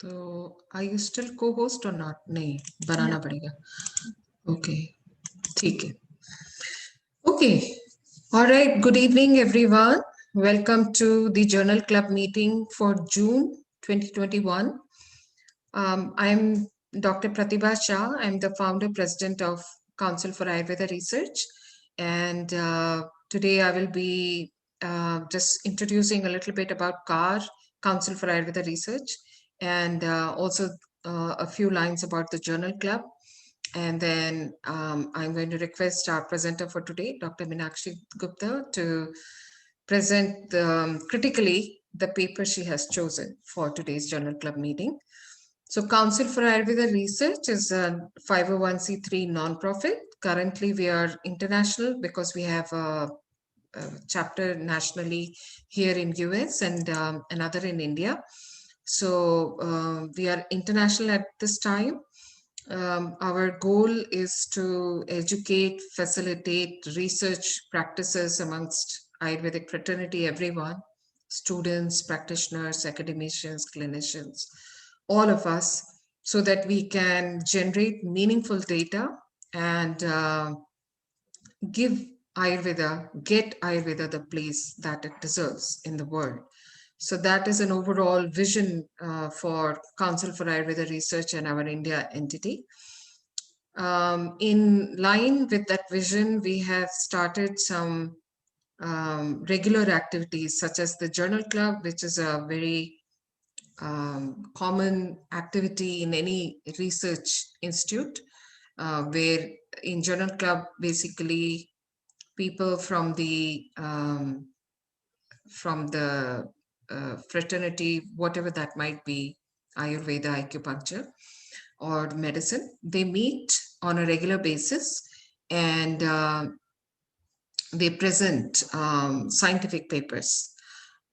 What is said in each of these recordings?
तो are you still co-host or not? नहीं, बनाना पड़ेगा. Okay, ठीक है. Okay. All right. Good evening, everyone. Welcome to the Journal Club meeting for June 2021. I'm Dr. Pratibha Shah. I'm the founder president of Council for Ayurveda Research. And today I will be just introducing a little bit about CAR, Council for Ayurveda Research, and also a few lines about the Journal Club. And then I'm going to request our presenter for today, Dr. Meenakshi Gupta, to present critically the paper she has chosen for today's Journal Club meeting. So Council for Ayurveda Research is a 501c3 nonprofit. Currently, we are international because we have a chapter nationally here in US and another in India. So we are international at this time. Our goal is to educate, facilitate research practices amongst Ayurvedic fraternity, everyone, students, practitioners, academicians, clinicians, all of us, so that we can generate meaningful data and get Ayurveda the place that it deserves in the world. So that is an overall vision for Council for Ayurveda Research and our India entity. In line with that vision, we have started some regular activities such as the Journal Club, which is a very common activity in any research institute, where in Journal Club, basically people from the fraternity, whatever that might be, Ayurveda, acupuncture, or medicine, they meet on a regular basis and they present scientific papers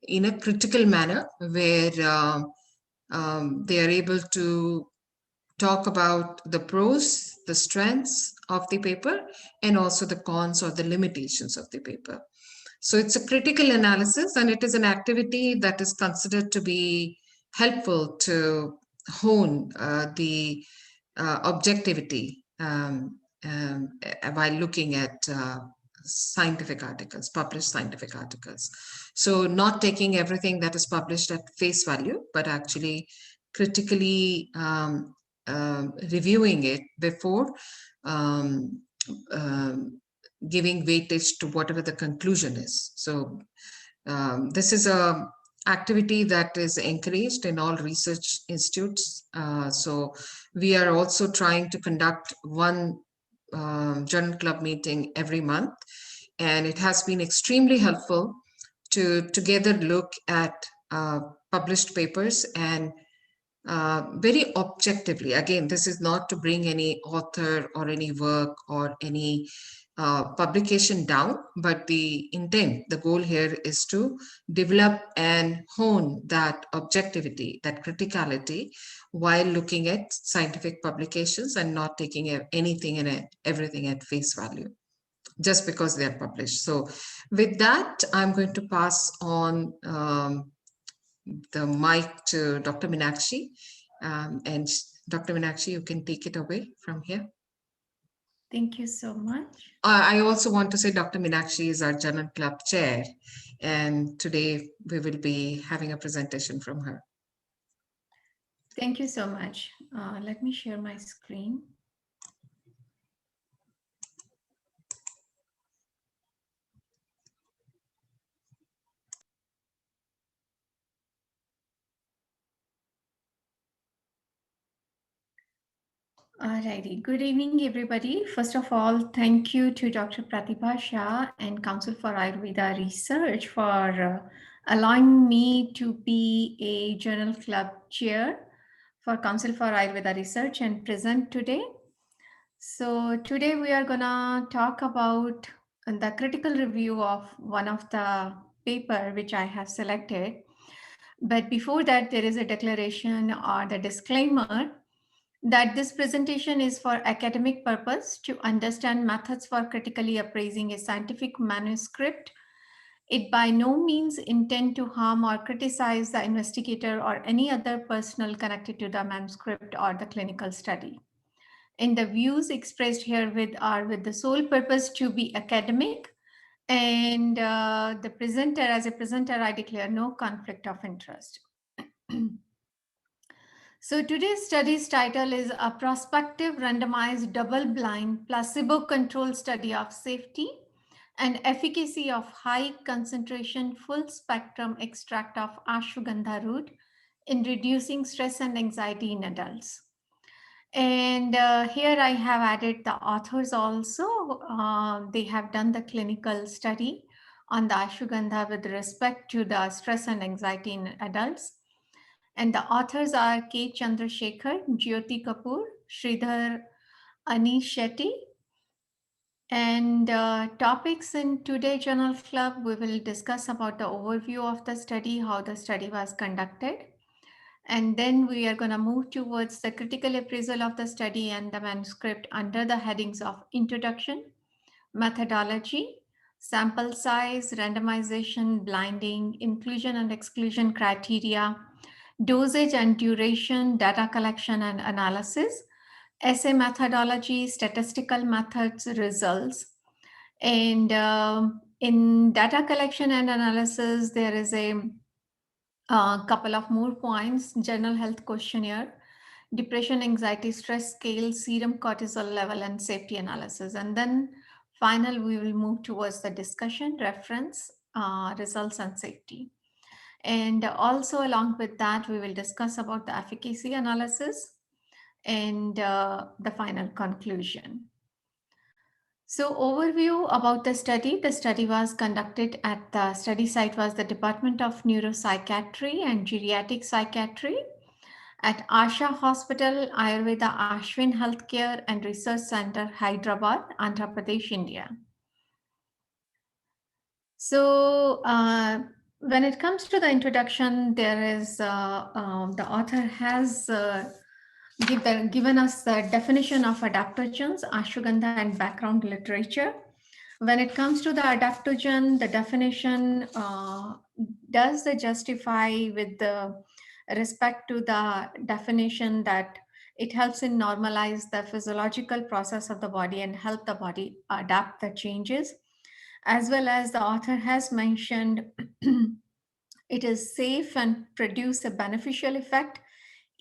in a critical manner where they are able to talk about the pros, the strengths of the paper, and also the cons or the limitations of the paper. So it's a critical analysis, and it is an activity that is considered to be helpful to hone the objectivity while looking at scientific articles, published scientific articles. So not taking everything that is published at face value, but actually critically reviewing it before giving weightage to whatever the conclusion is. So this is a activity that is encouraged in all research institutes. So we are also trying to conduct one Journal Club meeting every month, and it has been extremely helpful to together look at published papers and very objectively. Again, this is not to bring any author or any work or any publication down, but the intent, the goal here is to develop and hone that objectivity, that criticality, while looking at scientific publications and not taking anything and everything at face value just because they are published. So with that, I'm going to pass on the mic to Dr. Meenakshi. And Dr. Meenakshi, you can take it away from here. Thank you so much. I also want to say Dr. Meenakshi is our Journal Club chair, and today we will be having a presentation from her. Thank you so much. Let me share my screen. Alrighty. Good evening, everybody. First of all, thank you to Dr. Pratibha Shah and Council for Ayurveda Research for allowing me to be a Journal Club chair for Council for Ayurveda Research and present today. So today we are gonna talk about the critical review of one of the paper which I have selected. But before that, there is a declaration or the disclaimer that this presentation is for academic purpose to understand methods for critically appraising a scientific manuscript It by no means intend to harm or criticize the investigator or any other personnel connected to the manuscript or the clinical study. And the views expressed herewith are with the sole purpose to be academic. And the presenter, as a presenter, I declare no conflict of interest. So today's study's title is a prospective randomized double-blind placebo-controlled study of safety and efficacy of high concentration full spectrum extract of ashwagandha root in reducing stress and anxiety in adults. And here I have added the authors also. They have done the clinical study on the ashwagandha with respect to the stress and anxiety in adults. And the authors are K. Chandrasekhar, Jyoti Kapoor, Sridhar Anish Shetty. And topics in Today Journal Club, we will discuss about the overview of the study, how the study was conducted. And then we are going to move towards the critical appraisal of the study and the manuscript under the headings of introduction, methodology, sample size, randomization, blinding, inclusion and exclusion criteria, dosage and duration, data collection and analysis, essay methodology, statistical methods, results. And in data collection and analysis, there is a couple of more points: general health questionnaire, depression, anxiety, stress scale, serum cortisol level, and safety analysis. And then final, we will move towards the discussion, reference, results, and safety. And also along with that, we will discuss about the efficacy analysis and the final conclusion. So overview about the study. The study was conducted at the study site was the Department of Neuropsychiatry and Geriatric Psychiatry at Asha Hospital, Ayurveda Ashwin Healthcare and Research Center, Hyderabad, Andhra Pradesh, India. So when it comes to the introduction, there is the author has given us the definition of adaptogens, ashwagandha, and background literature. When it comes to the adaptogen, the definition does justify with the respect to the definition that it helps in normalize the physiological process of the body and help the body adapt the changes. As well as the author has mentioned, it is safe and produce a beneficial effect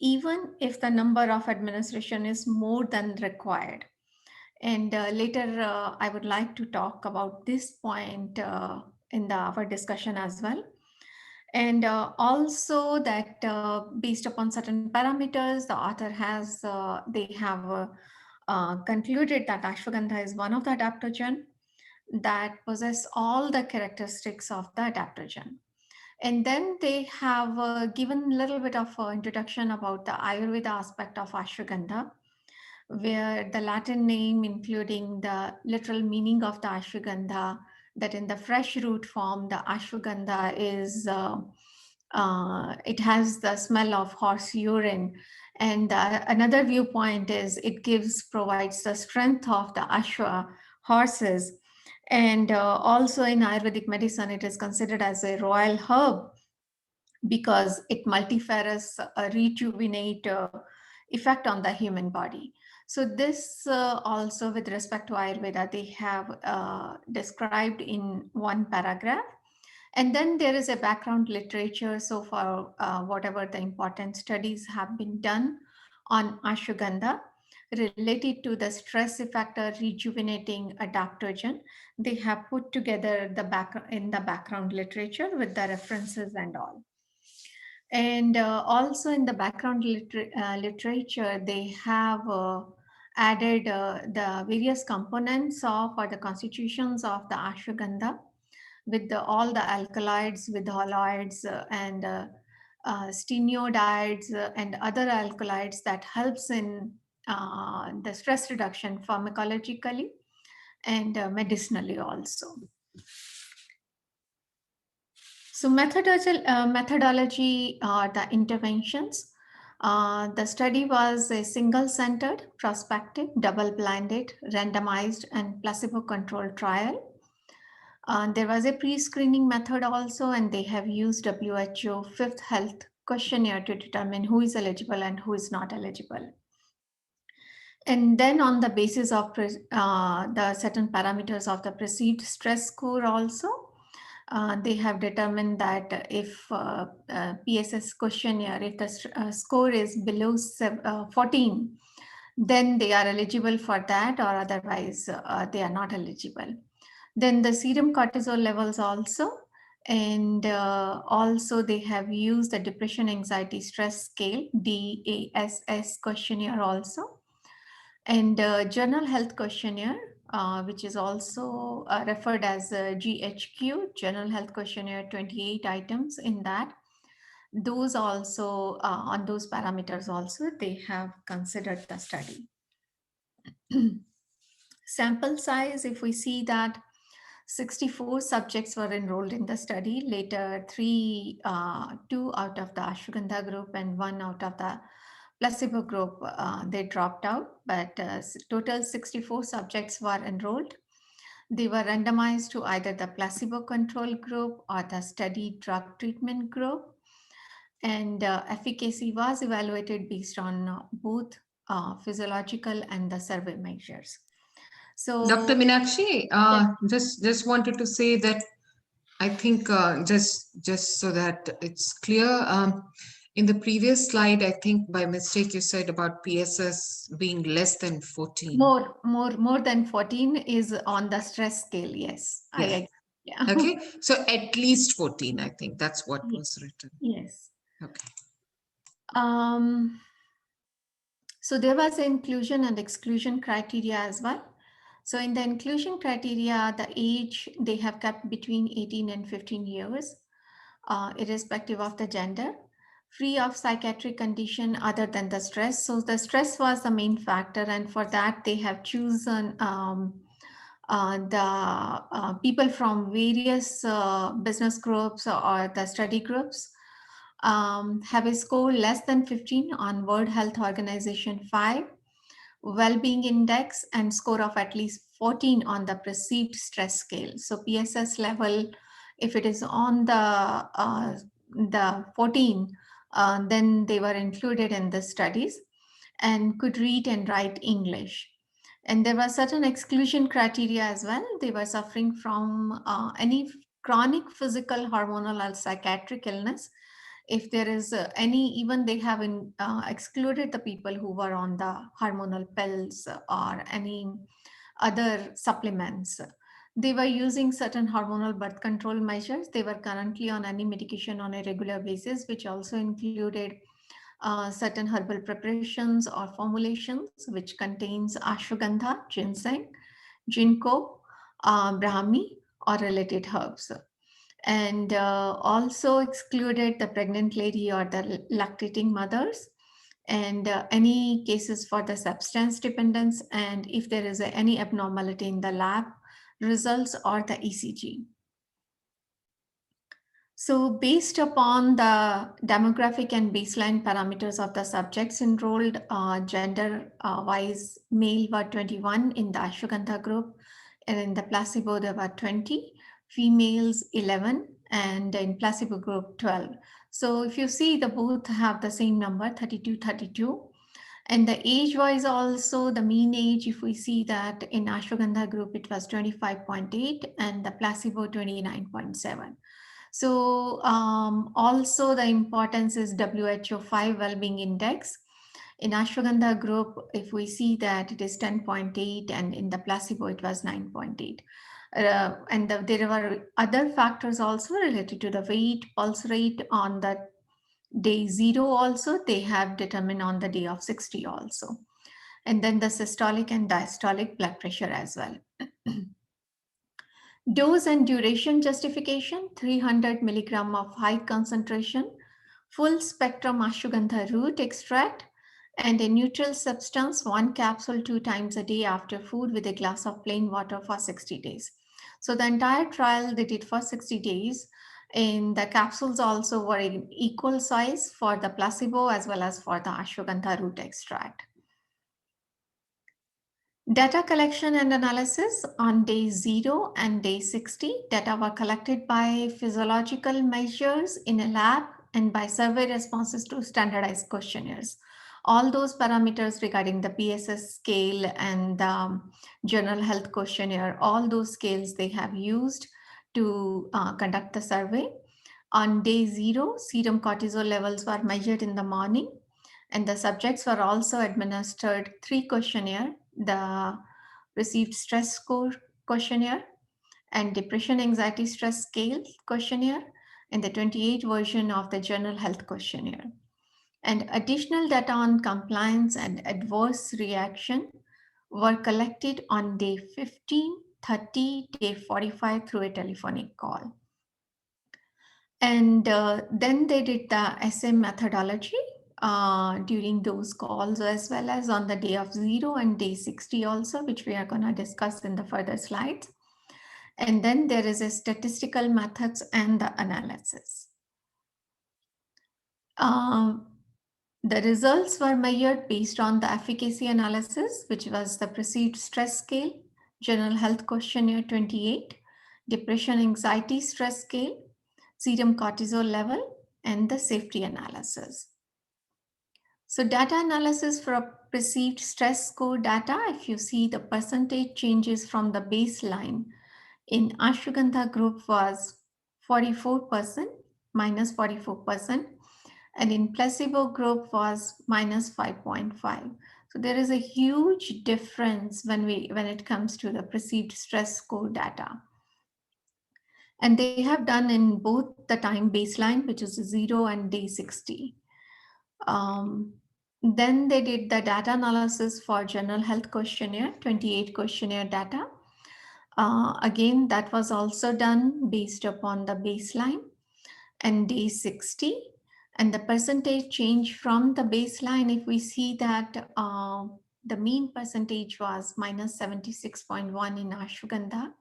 even if the number of administration is more than required. And later, I would like to talk about this point in our discussion as well. And also that based upon certain parameters, the author has, they have concluded that ashwagandha is one of the adaptogen that possess all the characteristics of the adaptogen. And then they have given a little bit of introduction about the Ayurveda aspect of ashwagandha, where the Latin name, including the literal meaning of the ashwagandha, that in the fresh root form, the ashwagandha is, it has the smell of horse urine. And another viewpoint is it provides the strength of the ashwa horses. And also in Ayurvedic medicine, it is considered as a royal herb because it multifarious rejuvenate effect on the human body. So this also with respect to Ayurveda, they have described in one paragraph. And then there is a background literature. So for whatever the important studies have been done on ashwagandha related to the stress effect or rejuvenating adaptogen, they have put together the background literature with the references and all. And also in the background literature, they have added the various components of or the constitutions of the ashwagandha with all the alkaloids, with haloids and stenodides and other alkaloids that helps in the stress reduction pharmacologically and medicinally also. So methodology are the interventions. The study was a single-centered, prospective, double-blinded, randomized, and placebo-controlled trial. There was a pre-screening method also, and they have used WHO Fifth Health Questionnaire to determine who is eligible and who is not eligible. And then on the basis of the certain parameters of the perceived stress score also, they have determined that if PSS questionnaire, if the score is below 14, then they are eligible for that, or otherwise they are not eligible. Then the serum cortisol levels also, and also they have used the depression, anxiety, stress scale, DASS questionnaire also, and journal health questionnaire, which is also referred as GHQ, journal health questionnaire, 28 items in that. Those also, on those parameters also, they have considered the study. Sample size, if we see that 64 subjects were enrolled in the study, later 2 out of the ashwagandha group and 1 out of the placebo group, they dropped out, but total 64 subjects were enrolled. They were randomized to either the placebo control group or the study drug treatment group. And efficacy was evaluated based on both physiological and the survey measures. So, Dr. Meenakshi, yeah. just wanted to say that I think just so that it's clear, in the previous slide, I think by mistake you said about PSS being less than 14. More than 14 is on the stress scale. Yes, Yeah. I agree. Yeah. Okay, so at least 14, I think that's what was written. Yes. Okay. So there was inclusion and exclusion criteria as well. So in the inclusion criteria, the age they have kept between 18 and 15 years, irrespective of the gender, free of psychiatric condition other than the stress. So the stress was the main factor, and for that they have chosen the people from various business groups or the study groups. Have a score less than 15 on World Health Organization 5, well-being index, and score of at least 14 on the perceived stress scale. So PSS level, if it is on the 14, then they were included in the studies and could read and write English. And there were certain exclusion criteria as well. They were suffering from any chronic physical, hormonal, or psychiatric illness. If there is any, even they have excluded the people who were on the hormonal pills or any other supplements. They were using certain hormonal birth control measures. They were currently on any medication on a regular basis, which also included certain herbal preparations or formulations, which contains ashwagandha, ginseng, ginkgo, brahmi, or related herbs. And also excluded the pregnant lady or the lactating mothers, and any cases for the substance dependence, and if there is any abnormality in the lab results or the ECG. So based upon the demographic and baseline parameters of the subjects enrolled, gender-wise, male were 21 in the ashwagandha group, and in the placebo there were 20, females 11, and in placebo group 12. So if you see, the both have the same number, 32. And the age-wise also, the mean age, if we see that in ashwagandha group, it was 25.8 and the placebo 29.7. So also the importance is WHO 5 well-being index. In ashwagandha group, if we see that it is 10.8 and in the placebo it was 9.8. And there were other factors also related to the weight, pulse rate on the day 0 also, they have determined on the day of 60 also. And then the systolic and diastolic blood pressure as well. Dose and duration justification, 300 milligram of high concentration, full spectrum ashwagandha root extract, and a neutral substance, 1 capsule 2 times a day after food with a glass of plain water for 60 days. So the entire trial they did for 60 days. And the capsules also were in equal size for the placebo as well as for the ashwagandha root extract. Data collection and analysis on day 0 and day 60. Data were collected by physiological measures in a lab and by survey responses to standardized questionnaires. All those parameters regarding the PSS scale and the general health questionnaire, all those scales they have used to conduct the survey. On day 0, serum cortisol levels were measured in the morning, and the subjects were also administered 3 questionnaires: the received stress score questionnaire and depression anxiety stress scale questionnaire, and the 28 version of the general health questionnaire. And additional data on compliance and adverse reaction were collected on day 15, 30, day 45 through a telephonic call. And then they did the essay methodology during those calls, as well as on the day of 0 and day 60 also, which we are going to discuss in the further slides. And then there is a statistical methods and the analysis. The results were measured based on the efficacy analysis, which was the perceived stress scale, general health questionnaire 28, depression anxiety stress scale, serum cortisol level, and the safety analysis. So data analysis for a perceived stress score data, if you see the percentage changes from the baseline in ashwagandha group was 44%, minus 44%, and in placebo group was minus 5.5. So there is a huge difference when it comes to the perceived stress score data. And they have done in both the time baseline, which is 0 and day 60. Then they did the data analysis for general health questionnaire, 28 questionnaire data. Again, that was also done based upon the baseline and day 60. And the percentage change from the baseline, if we see that the mean percentage was minus 76.1 in ashwagandha,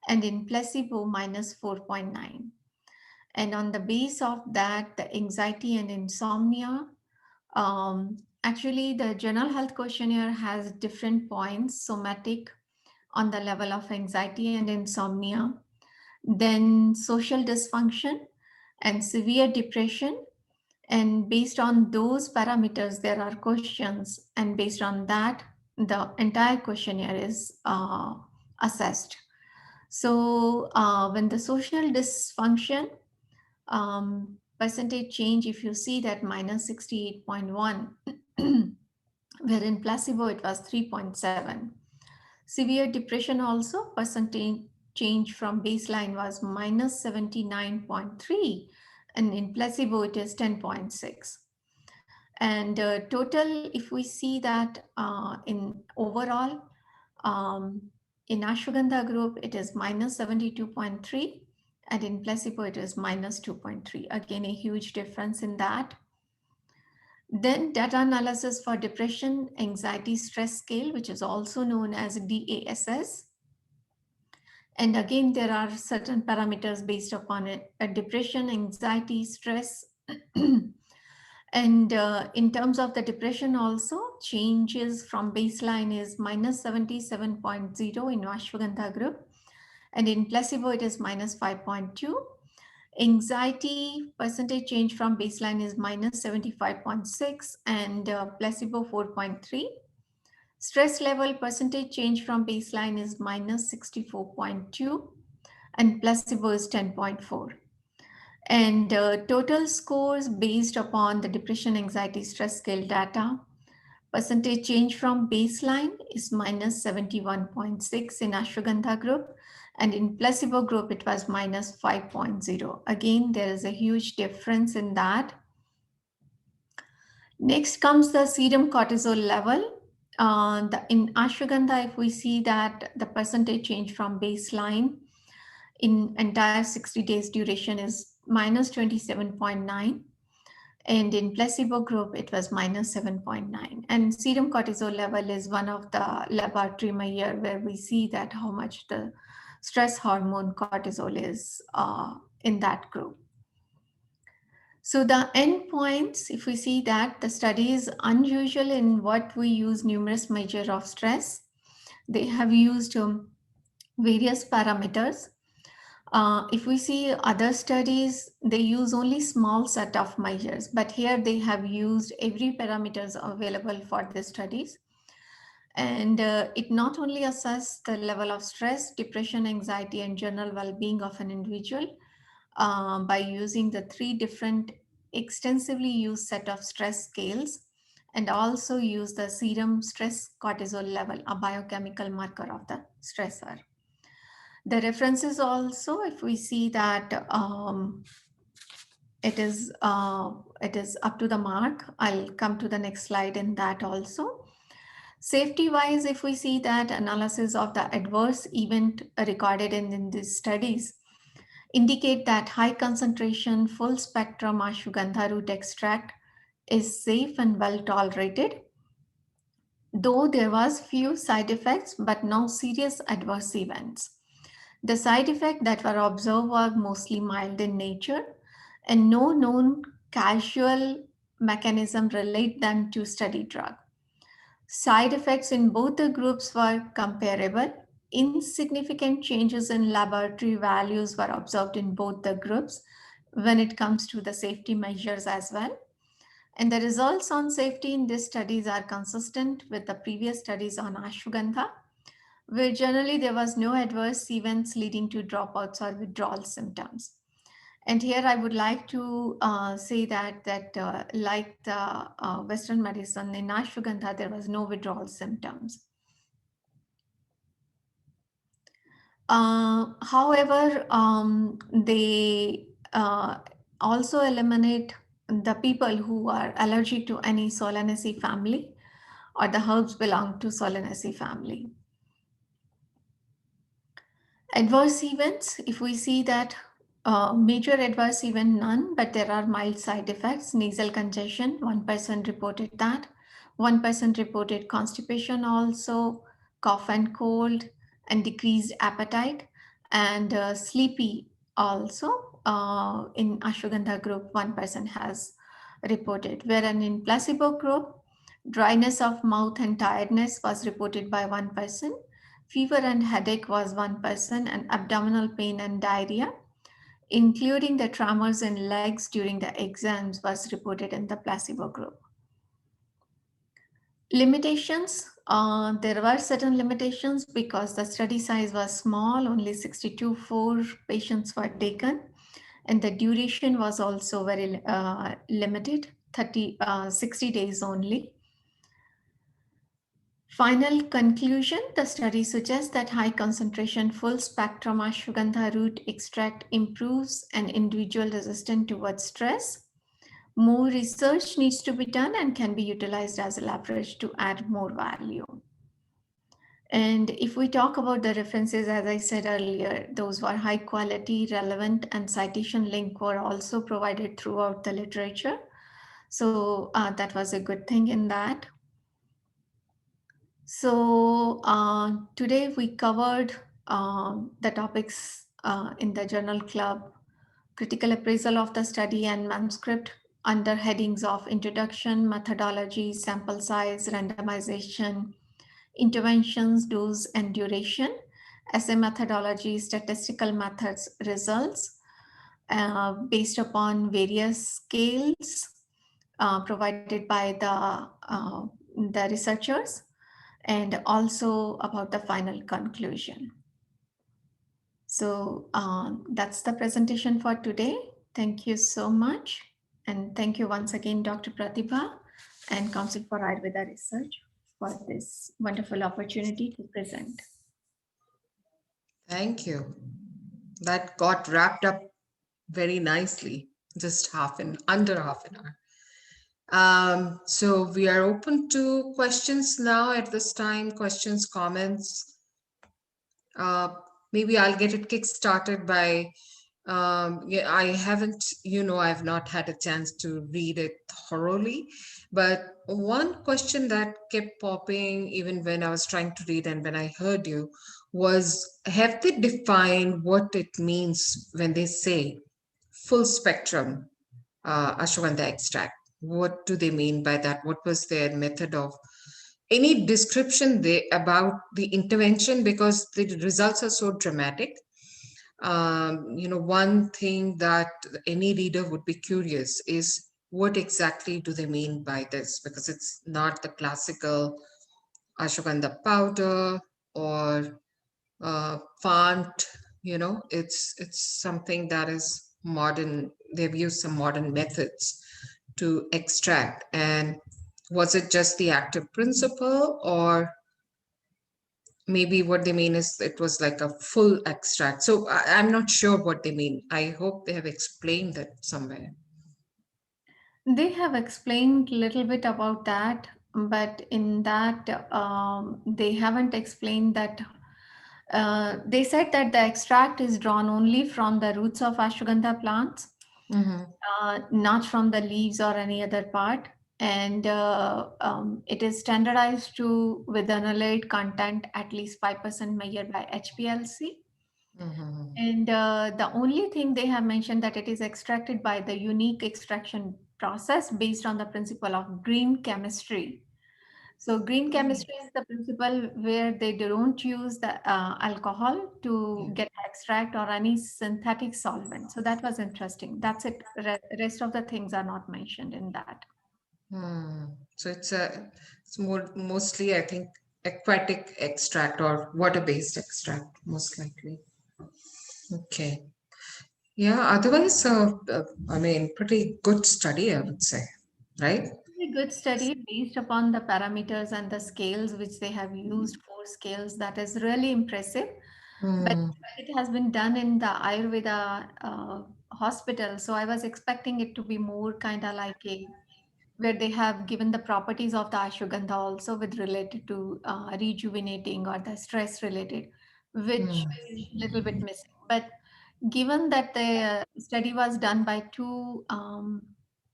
and in placebo minus 4.9. And on the base of that, the anxiety and insomnia, actually the general health questionnaire has different points: somatic on the level of anxiety and insomnia, then social dysfunction and severe depression. And based on those parameters, there are questions, and based on that, the entire questionnaire is assessed. So when the social dysfunction percentage change, if you see that minus 68.1, where in placebo it was 3.7. Severe depression also, percentage change from baseline was minus 79.3, and in placebo it is 10.6. And total, if we see that in overall, in ashwagandha group, it is minus 72.3, and in placebo, it is minus 2.3. Again, a huge difference in that. Then data analysis for depression, anxiety, stress scale, which is also known as DASS. And again, there are certain parameters based upon it, depression, anxiety, stress. And in terms of the depression also, changes from baseline is minus 77.0 in ashwagandha group, and in placebo it is minus 5.2. Anxiety percentage change from baseline is minus 75.6 and placebo 4.3. Stress level percentage change from baseline is minus 64.2 and placebo is 10.4. And total scores based upon the depression, anxiety, stress scale data, percentage change from baseline is minus 71.6 in ashwagandha group, and in placebo group it was minus 5.0. Again, there is a huge difference in that. Next comes the serum cortisol level. In ashwagandha, if we see that the percentage change from baseline in entire 60 days duration is minus 27.9, and in placebo group it was minus 7.9. And serum cortisol level is one of the laboratory measure where we see that how much the stress hormone cortisol is in that group. So the endpoints, if we see that the study is unusual in what we use numerous measure of stress. they have used various parameters. If we see other studies, they use only small set of measures, but here they have used every parameters available for the studies. And it not only assess the level of stress, depression, anxiety, and general well-being of an individual by using the 3 different extensively used set of stress scales, and also use the serum stress cortisol level, a biochemical marker of the stressor. The references also, if we see that it is up to the mark. I'll come to the next slide in that also. Safety wise, if we see that analysis of the adverse event recorded in these studies indicate that high concentration full spectrum ashwagandha root extract is safe and well tolerated, though there was few side effects but no serious adverse events. The side effects that were observed were mostly mild in nature, and no known causal mechanism relate them to study drug. Side effects in both the groups were comparable. Insignificant changes in laboratory values were observed in both the groups when it comes to the safety measures as well. And the results on safety in these studies are consistent with the previous studies on ashwagandha, where generally there was no adverse events leading to dropouts or withdrawal symptoms. And here I would like to say that like the Western medicine in ashwagandha, there was no withdrawal symptoms. However, they also eliminate the people who are allergic to any Solanaceae family or the herbs belong to Solanaceae family. Adverse events, if we see that major adverse event, none, but there are mild side effects. Nasal congestion, 1% reported that. 1% reported constipation also, cough and cold, and decreased appetite, and sleepy also. In ashwagandha group, 1% has reported, wherein in placebo group, dryness of mouth and tiredness was reported by 1%. Fever and headache was 1%, and abdominal pain and diarrhea, including the tremors in legs during the exams, was reported in the placebo group. Limitations, there were certain limitations because the study size was small, only 62 patients were taken, and the duration was also very limited, 60 days only. Final conclusion, the study suggests that high concentration full spectrum ashwagandha root extract improves an individual resistant towards stress. More research needs to be done and can be utilized as a leverage to add more value. And if we talk about the references, as I said earlier, those were high quality, relevant, and citation link were also provided throughout the literature. So that was a good thing in that. So today we covered the topics in the journal club: critical appraisal of the study and manuscript under headings of introduction, methodology, sample size, randomization, interventions, dose and duration, assay methodology, statistical methods, results based upon various scales provided by the researchers, and also about the final conclusion. So that's the presentation for today. Thank you so much. And thank you once again, Dr. Pratibha and Council for Ayurveda Research for this wonderful opportunity to present. Thank you. That got wrapped up very nicely, just under half an hour. So we are open to questions now at this time, questions, comments. Maybe I'll get it kick-started by, yeah, I've not had a chance to read it thoroughly, but one question that kept popping even when I was trying to read and when I heard you was, have they defined what it means when they say full spectrum ashwagandha extract? What do they mean by that? What was their method of any description there about the intervention, because the results are so dramatic. One thing that any reader would be curious is what exactly do they mean by this? Because it's not the classical ashwagandha powder or font. It's something that is modern. They've used some modern methods to extract. And was it just the active principle, or maybe what they mean is it was like a full extract? So I'm not sure what they mean. I hope they have explained that somewhere. They have explained a little bit about that, but in that they haven't explained that. They said that the extract is drawn only from the roots of ashwagandha plants, not from the leaves or any other part. And it is standardized to with an alloyed content at least 5% measured by HPLC. And the only thing they have mentioned that it is extracted by the unique extraction process based on the principle of green chemistry. So green chemistry is the principle where they don't use the alcohol to get extract or any synthetic solvent. So that was interesting. That's it. Rest of the things are not mentioned in that. So it's mostly, I think, aquatic extract or water-based extract, most likely. Okay. Yeah, otherwise, I mean, pretty good study, I would say, right? A good study based upon the parameters and the scales which they have used, 4 scales. That is really impressive. But it has been done in the Ayurveda hospital. So I was expecting it to be more kind of like a where they have given the properties of the ashwagandha also with related to rejuvenating or the stress related, which is a little bit missing. But given that the study was done by two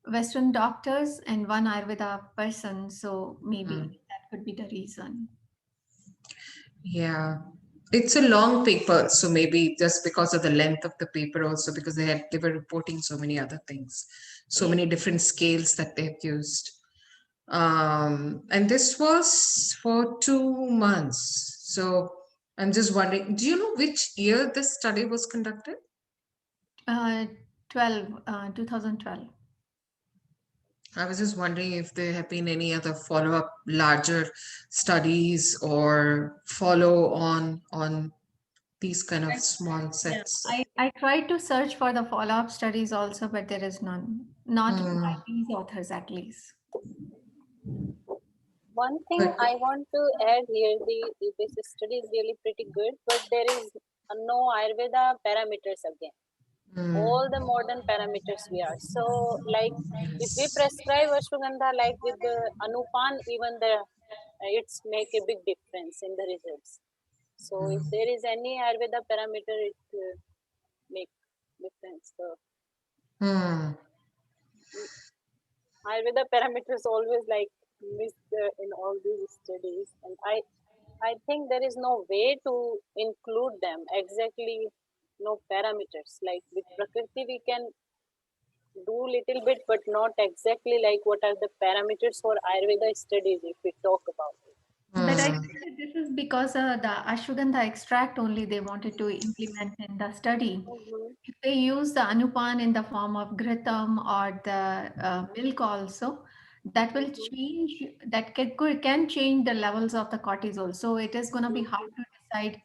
Western doctors and one Ayurveda person, so maybe that could be the reason. Yeah. It's a long paper, so maybe just because of the length of the paper, also because they were reporting so many other things, so many different scales that they've used. And this was for 2 months. So I'm just wondering, do you know which year this study was conducted? 2012. I was just wondering if there have been any other follow-up larger studies or follow on these kind of small Yeah, sets. I tried to search for the follow-up studies also, but there is none. Not by these authors, at least. One thing But I want to add here, this study is really pretty good, but there is no Ayurveda parameters again. All the modern parameters we are. So like if we prescribe ashwagandha like with the anupan, even the it's make a big difference in the results. So if there is any Ayurveda parameter, it make difference. So Ayurveda parameters always like missed in all these studies, and I think there is no way to include them exactly. No parameters like with Prakriti we can do little bit, but not exactly like what are the parameters for Ayurveda studies if we talk about it. But I think that this is because the ashwagandha extract only they wanted to implement in the study. If they use the anupan in the form of ghritam or the milk also, that will change, that can change the levels of the cortisol. So it is going to be hard to decide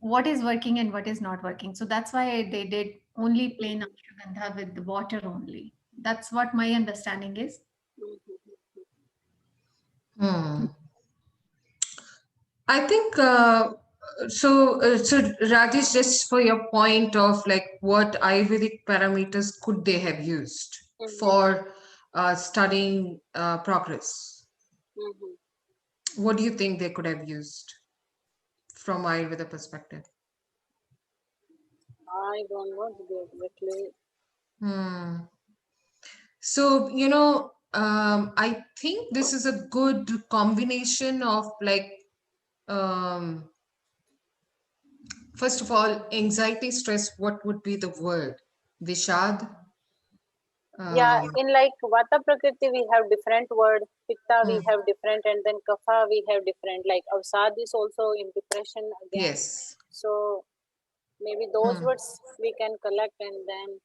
what is working and what is not working. So that's why they did only plain ashwagandha with the water only. That's what my understanding is. I think so Rajesh, just for your point of like what Ayurvedic parameters could they have used for studying progress? What do you think they could have used from Ayurveda perspective? I don't know exactly. So, I think this is a good combination of like, first of all, anxiety, stress, what would be the word? Vishad? Yeah, Um, in like Vata Prakriti, we have different word, Pitta we Hmm. have different, and then Kapha we have different. Like Avsad is also in depression again. yes. So maybe those Hmm. words we can collect and then,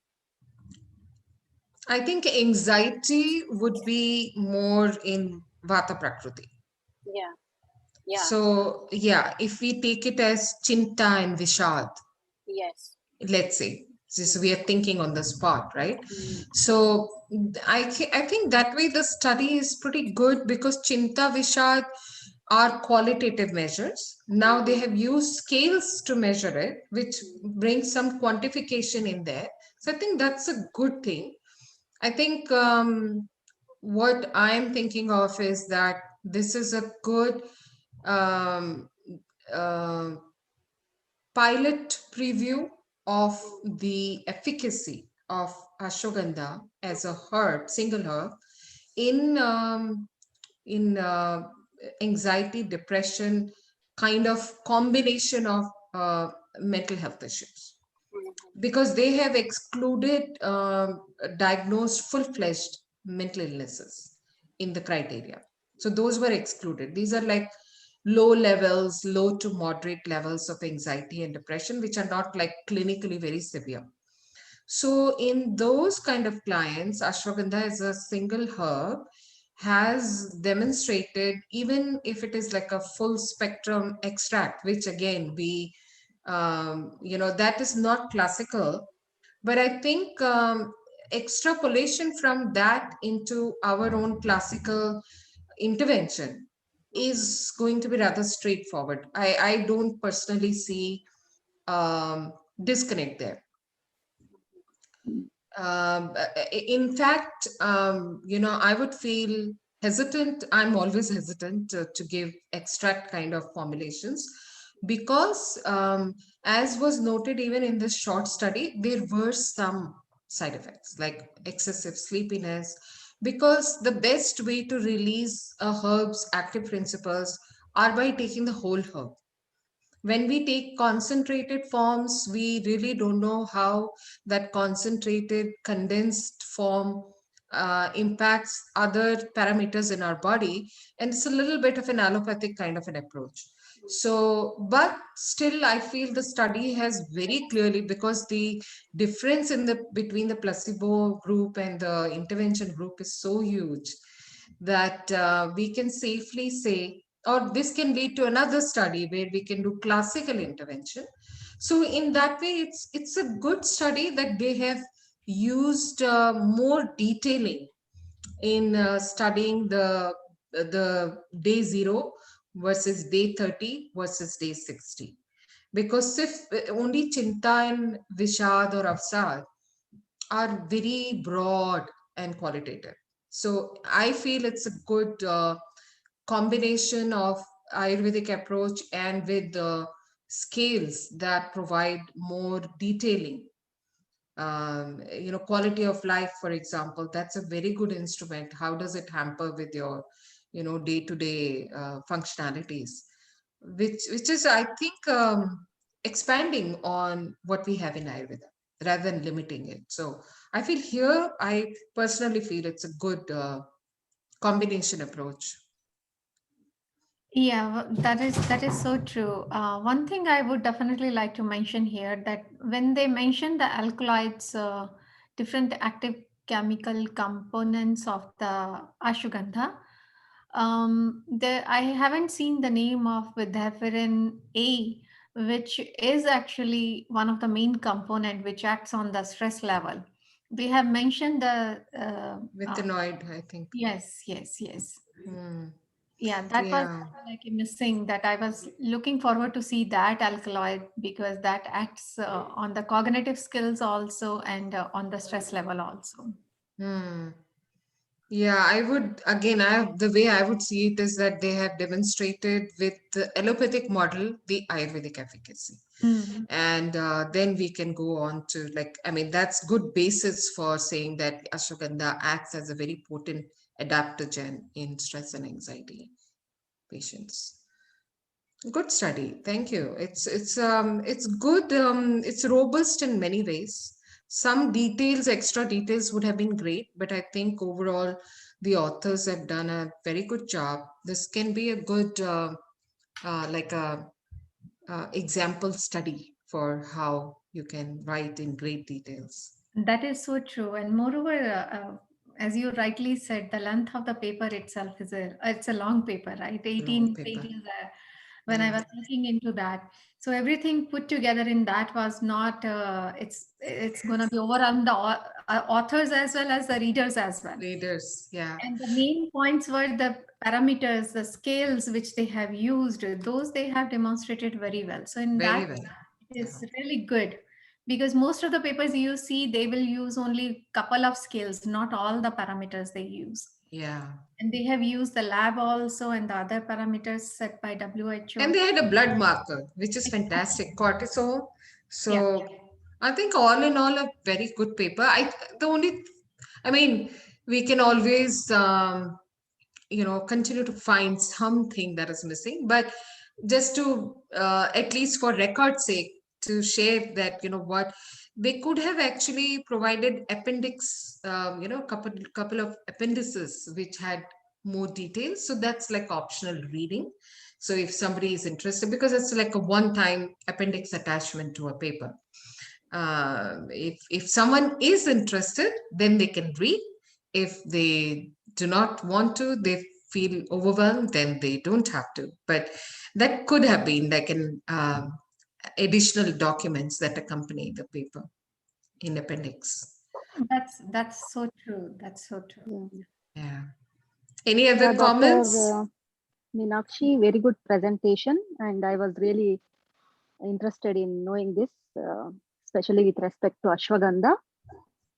I think anxiety would be more in Vata Prakriti. yeah, yeah, So, yeah, if we take it as Chinta and Vishad, yes. let's say, so we are thinking on the spot, right? Mm. So, I think that way the study is pretty good because Chinta, Vishad are qualitative measures. Now they have used scales to measure it, which brings some quantification in there. So, I think that's a good thing. I think what I'm thinking of is that this is a good um, uh, pilot preview of the efficacy of ashwagandha as a herb, single herb, in anxiety, depression, kind of combination of mental health issues, because they have excluded diagnosed full-fledged mental illnesses in the criteria. So those were excluded. These are like low levels, low to moderate levels of anxiety and depression, which are not like clinically very severe. So in those kind of clients, ashwagandha as a single herb has demonstrated, even if it is like a full spectrum extract, which again that is not classical, but I think extrapolation from that into our own classical intervention is going to be rather straightforward. I don't personally see disconnect there. In fact, I would feel hesitant. I'm always hesitant to give extract kind of formulations because, as was noted even in this short study, there were some side effects like excessive sleepiness. Because the best way to release a herb's active principles are by taking the whole herb. When we take concentrated forms, we really don't know how that concentrated, condensed form impacts other parameters in our body. And it's a little bit of an allopathic kind of an approach. So, but still, I feel the study has very clearly, because the difference in the between the placebo group and the intervention group is so huge that we can safely say, or this can lead to another study where we can do classical intervention. So in that way, it's a good study that they have used more detailing in studying the day 0 versus day 30 versus day 60. Because if only Chinta and Vishad or Avsad are very broad and qualitative. So I feel it's a good combination of Ayurvedic approach and with the scales that provide more detailing. Quality of life, for example, that's a very good instrument. How does it hamper with your, day-to-day functionalities? Which is, I think, expanding on what we have in Ayurveda rather than limiting it. So I feel here, I personally feel it's a good combination approach. Yeah, that is so true. One thing I would definitely like to mention here, that when they mention the alkaloids, different active chemical components of the ashwagandha, I haven't seen the name of Vidhaferin A, which is actually one of the main component which acts on the stress level. They have mentioned the Withenoid, I think. yes, yes, yes. Hmm. Yeah, that was Yeah. like a missing, that I was looking forward to see that alkaloid, because that acts on the cognitive skills also, and on the stress level also. Hmm. Yeah, I would again, the way I would see it is that they have demonstrated with the allopathic model the Ayurvedic efficacy. Mm. And then we can go on to, like, I mean, that's good basis for saying that ashwagandha acts as a very potent adaptogen in stress and anxiety patients. Good study. Thank you. It's good. It's robust in many ways. Some details, extra details would have been great, but I think overall the authors have done a very good job. This can be a good like a example study for how you can write in great details. That is so true. And moreover, as you rightly said, the length of the paper itself is it's a long paper, right? 18 Long paper. pages. When I Yeah. was looking into that, so everything put together in that was not. It's going to be overwhelm the authors as well as the readers as well. Readers, yeah. And the main points were the parameters, the scales which they have used. Those they have demonstrated very well. So in Very that, well. it is really good. Because most of the papers you see, they will use only couple of scales, not all the parameters they use. Yeah. And they have used the lab also and the other parameters set by WHO. And they had a blood marker, which is fantastic, cortisol. So Yeah. I think all in all, a very good paper. I mean, we can always, continue to find something that is missing, but just to, at least for record's sake, to share that, what they could have actually provided appendix, couple of appendices which had more details. So that's like optional reading. So if somebody is interested, because it's like a one-time appendix attachment to a paper. If someone is interested, then they can read. If they do not want to, they feel overwhelmed, then they don't have to. But that could have been like an additional documents that accompany the paper in appendix. That's so true. That's so true. Yeah. Any other Dr. comments? Meenakshi, very good presentation, and I was really interested in knowing this, especially with respect to Ashwagandha.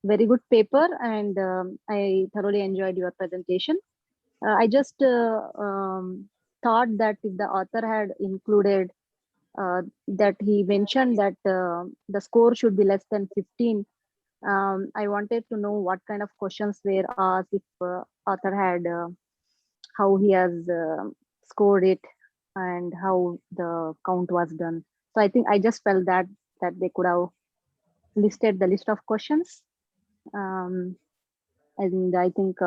Very good paper, and I thoroughly enjoyed your presentation. I just thought that if the author had included that he mentioned that the score should be less than 15. I wanted to know what kind of questions were asked, if author had how he has scored it and how the count was done. So I think I just felt that they could have listed the list of questions. And I think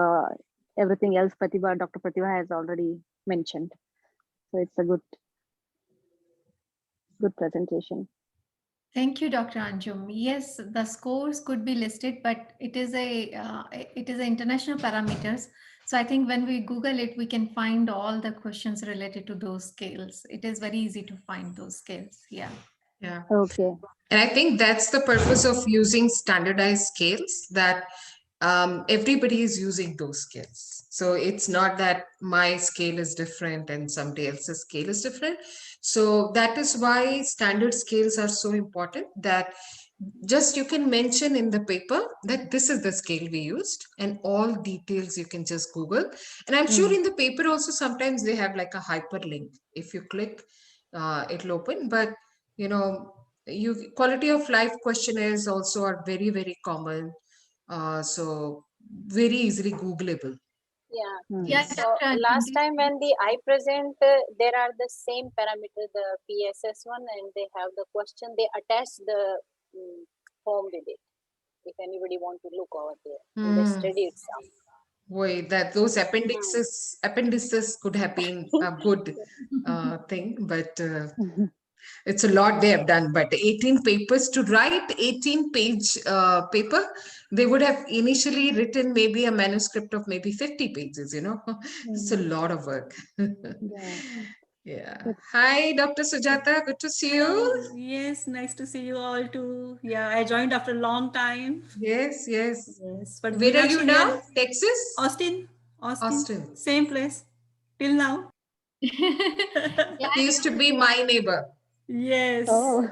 everything else Dr. Pratibha has already mentioned. So it's a good presentation. Thank you, Dr. Anjum. Yes, the scores could be listed, but it is international parameters. So I think when we Google it, we can find all the questions related to those scales. It is very easy to find those scales. Yeah. Yeah. Okay. And I think that's the purpose of using standardized scales, that everybody is using those scales. So it's not that my scale is different and somebody else's scale is different. So that is why standard scales are so important, that just you can mention in the paper that this is the scale we used, and all details you can just Google. And I'm sure in the paper also sometimes they have like a hyperlink. If you click, it'll open. But quality of life questionnaires also are very, very common. So very easily Googleable. Yeah. Yeah, So Dr. Anjum, last time when I present, there are the same parameter, the PSS one, and they have the question. They attach the form with it. If anybody want to look over there in the study itself. Wait, that those appendices could have been a good thing, but it's a lot they have done. But 18 papers, to write 18-page paper, they would have initially written maybe a manuscript of maybe 50 pages, It's a lot of work. Yeah. Yeah. Hi, Dr. Sujata. Good to see you. Oh, yes, nice to see you all too. Yeah, I joined after a long time. Yes, yes. Yes, but Where are you Meenakshi now? here- Texas? Austin. Austin. Same place till now. Yeah, He used to be my neighbor. Yes. Oh.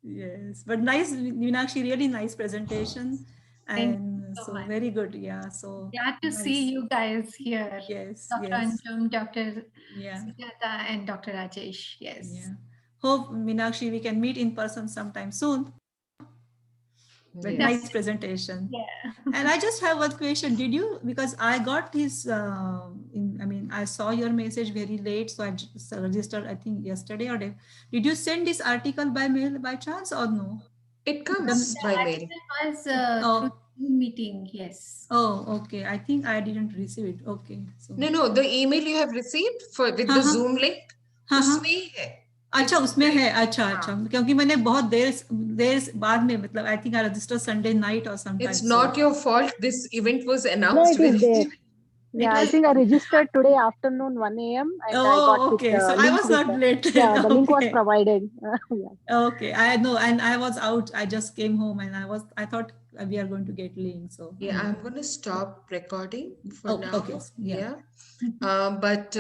Yes, but nice, Meenakshi, really nice presentation. Thank And so so much. very good. Yeah, so glad to nice. see you guys here. Yes, Dr. yes. Anjum, Dr. Yeah. Sujata, and Dr. Rajesh. Yes. Yeah. Hope, Meenakshi, we can meet in person sometime soon. But Yes. nice presentation. Yeah. And I just have one question. Did you, because I got this, I saw your message very late, so I just registered, I think yesterday or day. Did you send this article by mail by chance or no? It comes by mail. It was Oh. through Zoom meeting, yes. Oh, okay. I think I didn't receive it. Okay. So No, the email you have received with the हाँ, हाँ. Zoom link, हाँ, हाँ. उसमें ही है. अच्छा It's उसमें है. अच्छा हाँ. अच्छा क्योंकि मैंने बहुत देर बाद में मतलब I think I registered Sunday night or sometime. It's not your fault. This event was No, announced it is very there. Yeah, I was- think I registered today afternoon 1 a.m. and I got Oh, okay. with So I link was with not the, late. yeah, the link was Okay. provided. Yeah. Okay, I know, and I was out. I just came home, and I thought we are going to get link. So Yeah, I'm going to stop recording for Oh, now. okay. Yeah. But